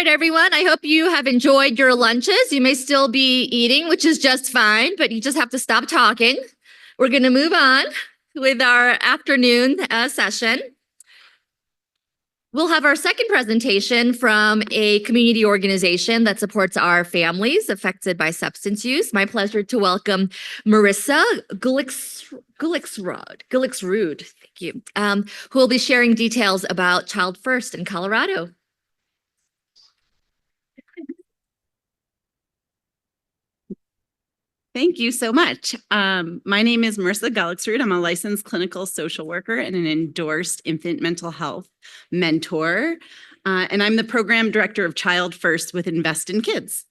right, everyone. I hope you have enjoyed your lunches. You may still be eating, which is just fine, but you just have to stop talking. We're going to move on with our afternoon session. We'll have our second presentation from a community organization that supports our families affected by substance use. My pleasure to welcome Marissa Gullicksrud, thank you, who will be sharing details about Child First in Colorado. Thank you so much. My name is Marissa Gullicksrud. I'm a licensed clinical social worker and an endorsed infant mental health mentor. And I'm the program director of Child First with Invest in Kids.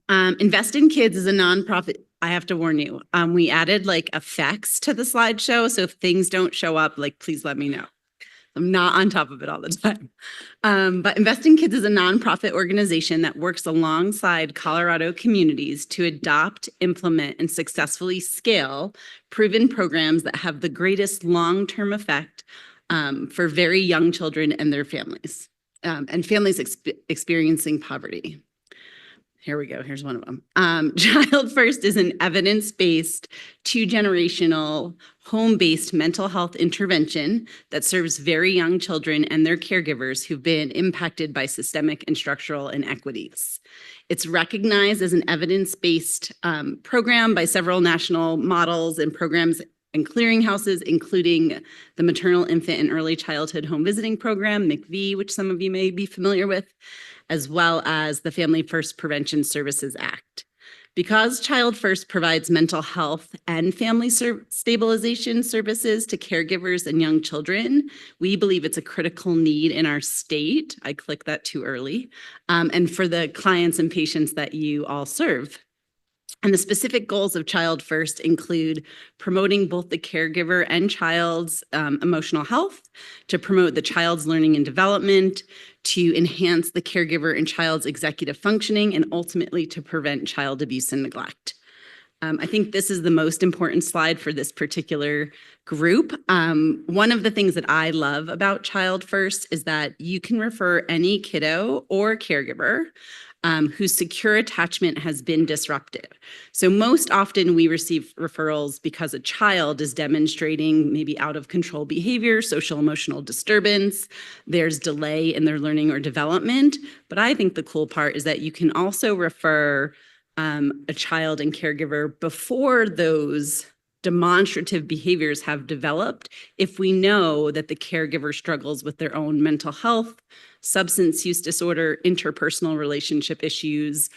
Invest in Kids is a nonprofit. I have to warn you, we added like effects to the slideshow. So if things don't show up, like, please let me know. I'm not on top of it all the time. But Invest in Kids is a nonprofit organization that works alongside Colorado communities to adopt, implement, and successfully scale proven programs that have the greatest long-term effect for very young children and their families, and families experiencing poverty. Here we go. Here's one of them. Child First is an evidence-based, two-generational, home-based mental health intervention that serves very young children and their caregivers who've been impacted by systemic and structural inequities. It's recognized as an evidence-based program by several national models and programs and clearinghouses, including the Maternal, Infant, and Early Childhood Home Visiting Program, MCV, which some of you may be familiar with, as well as the Family First Prevention Services Act. Because Child First provides mental health and family stabilization services to caregivers and young children, we believe it's a critical need in our state. I clicked that too early. And for the clients and patients that you all serve. And the specific goals of Child First include promoting both the caregiver and child's emotional health, to promote the child's learning and development, to enhance the caregiver and child's executive functioning, and ultimately to prevent child abuse and neglect. I think this is the most important slide for this particular group. One of the things that I love about Child First is that you can refer any kiddo or caregiver whose secure attachment has been disrupted. So most often we receive referrals because a child is demonstrating maybe out of control behavior, social emotional disturbance, there's delay in their learning or development. But I think the cool part is that you can also refer a child and caregiver before those demonstrative behaviors have developed if we know that the caregiver struggles with their own mental health, substance use disorder, interpersonal relationship issues,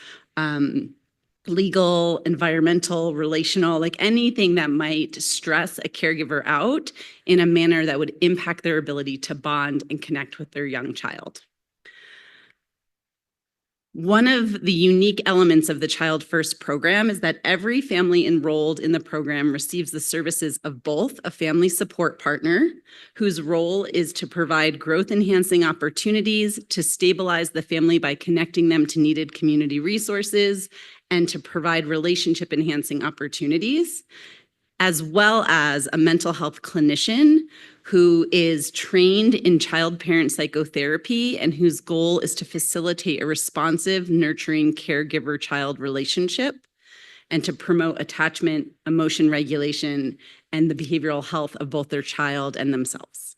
legal, environmental, relational, like anything that might stress a caregiver out in a manner that would impact their ability to bond and connect with their young child. One of the unique elements of the Child First program is that every family enrolled in the program receives the services of both a family support partner, whose role is to provide growth-enhancing opportunities to stabilize the family by connecting them to needed community resources, and to provide relationship-enhancing opportunities, as well as a mental health clinician who is trained in child-parent psychotherapy and whose goal is to facilitate a responsive, nurturing caregiver-child relationship and to promote attachment, emotion regulation, and the behavioral health of both their child and themselves.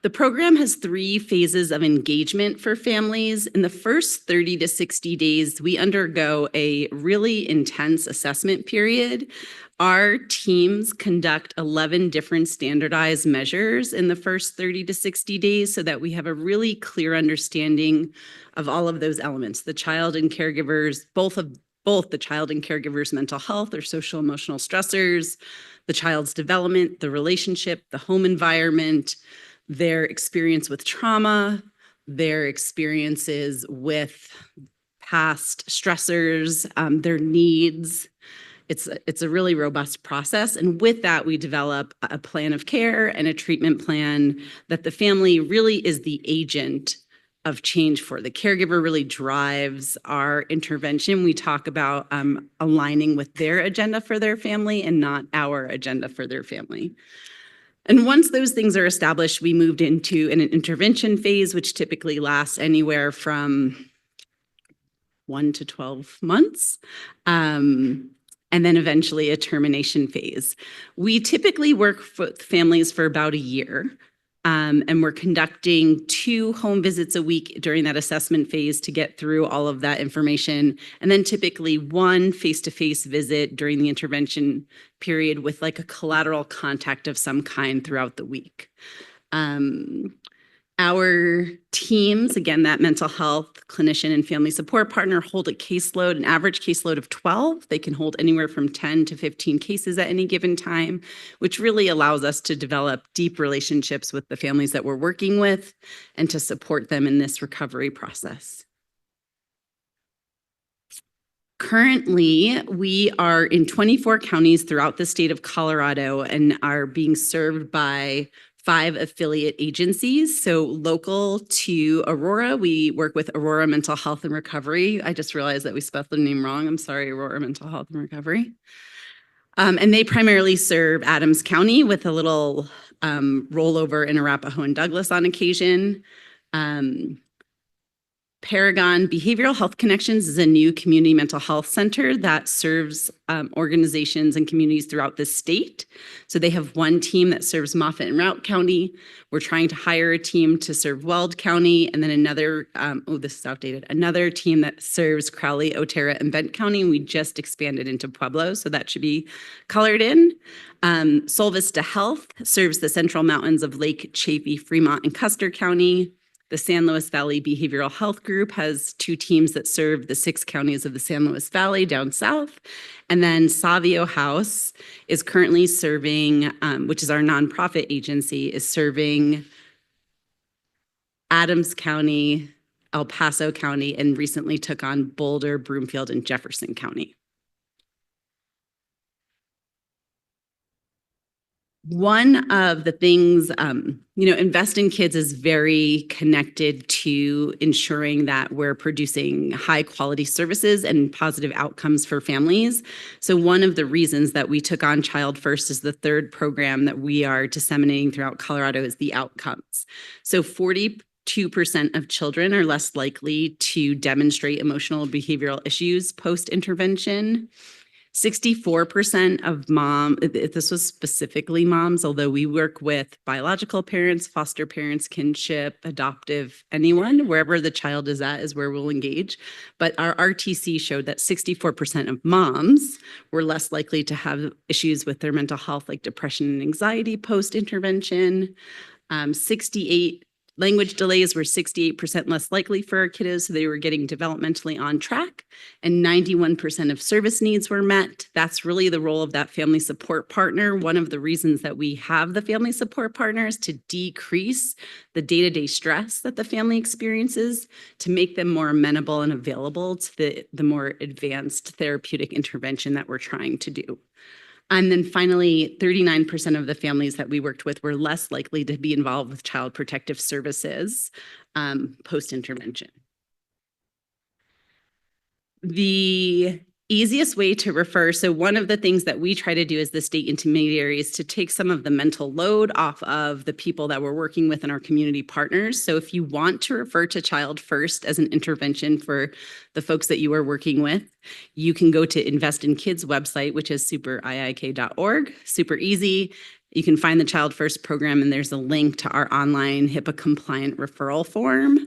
The program has 3 phases of engagement for families. In the first 30 to 60 days, we undergo a really intense assessment period. Our teams conduct 11 different standardized measures in the first 30 to 60 days so that we have a really clear understanding of all of those elements, the child and caregivers, both the child and caregiver's mental health or social emotional stressors, the child's development, the relationship, the home environment, their experience with trauma, their experiences with past stressors, their needs. It's a really robust process. And with that, we develop a plan of care and a treatment plan that the family really is the agent of change for. The caregiver really drives our intervention. We talk about aligning with their agenda for their family and not our agenda for their family. And once those things are established, we moved into an intervention phase, which typically lasts anywhere from 1 to 12 months. And then eventually a termination phase. We typically work with families for about a year. And we're conducting 2 home visits a week during that assessment phase to get through all of that information. And then typically 1 face-to-face visit during the intervention period with like a collateral contact of some kind throughout the week. Our teams, again, that mental health clinician and family support partner, hold a caseload, an average caseload of 12. They can hold anywhere from 10 to 15 cases at any given time, which really allows us to develop deep relationships with the families that we're working with and to support them in this recovery process. Currently, we are in 24 counties throughout the state of Colorado and are being served by 5 affiliate agencies. So local to Aurora, we work with Aurora Mental Health and Recovery. I just realized that we spelled the name wrong. I'm sorry, Aurora Mental Health and Recovery. And they primarily serve Adams County with a little rollover in Arapahoe and Douglas on occasion. Paragon Behavioral Health Connections is a new community mental health center that serves organizations and communities throughout the state. So they have 1 team that serves Moffat and Routt County. We're trying to hire a team to serve Weld County, and then another, this is outdated, another team that serves Crowley, Otero, and Bent County. And we just expanded into Pueblo, so that should be colored in. Sol Vista Health serves the Central Mountains of Lake Chaffee, Fremont, and Custer County. The San Luis Valley Behavioral Health Group has 2 teams that serve the 6 counties of the San Luis Valley down south. And then Savio House is currently serving, which is our nonprofit agency, is serving Adams County, El Paso County, and recently took on Boulder, Broomfield, and Jefferson County. One of the things, Invest in Kids is very connected to ensuring that we're producing high quality services and positive outcomes for families. So one of the reasons that we took on Child First as the 3rd program that we are disseminating throughout Colorado is the outcomes. So 42% of children are less likely to demonstrate emotional behavioral issues post-intervention. 64% of this was specifically moms, although we work with biological parents, foster parents, kinship, adoptive, anyone, wherever the child is at is where we'll engage. But our RTC showed that 64% of moms were less likely to have issues with their mental health, like depression and anxiety post-intervention. 68 language delays were 68% less likely for our kiddos, so they were getting developmentally on track, and 91% of service needs were met. That's really the role of that family support partner. One of the reasons that we have the family support partner is to decrease the day-to-day stress that the family experiences, to make them more amenable and available to the more advanced therapeutic intervention that we're trying to do. And then finally, 39% of the families that we worked with were less likely to be involved with child protective services post-intervention. The easiest way to refer, so one of the things that we try to do as the state intermediary is to take some of the mental load off of the people that we're working with and our community partners. So if you want to refer to Child First as an intervention for the folks that you are working with, you can go to Invest in Kids website, which is superiik.org, super easy. You can find the Child First program, and there's a link to our online HIPAA compliant referral form.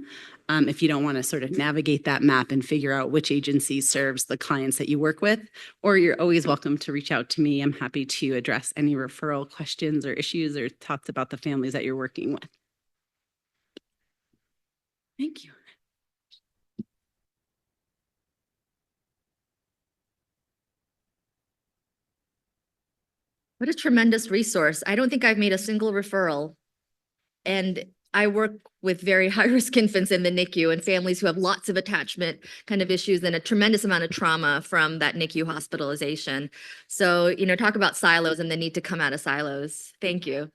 If you don't want to sort of navigate that map and figure out which agency serves the clients that you work with, or you're always welcome to reach out to me. I'm happy to address any referral questions or issues or thoughts about the families that you're working with. Thank you. What a tremendous resource. I don't think I've made a single referral. And I work with very high-risk infants in the NICU and families who have lots of attachment kind of issues and a tremendous amount of trauma from that NICU hospitalization. So, talk about silos and the need to come out of silos. Thank you.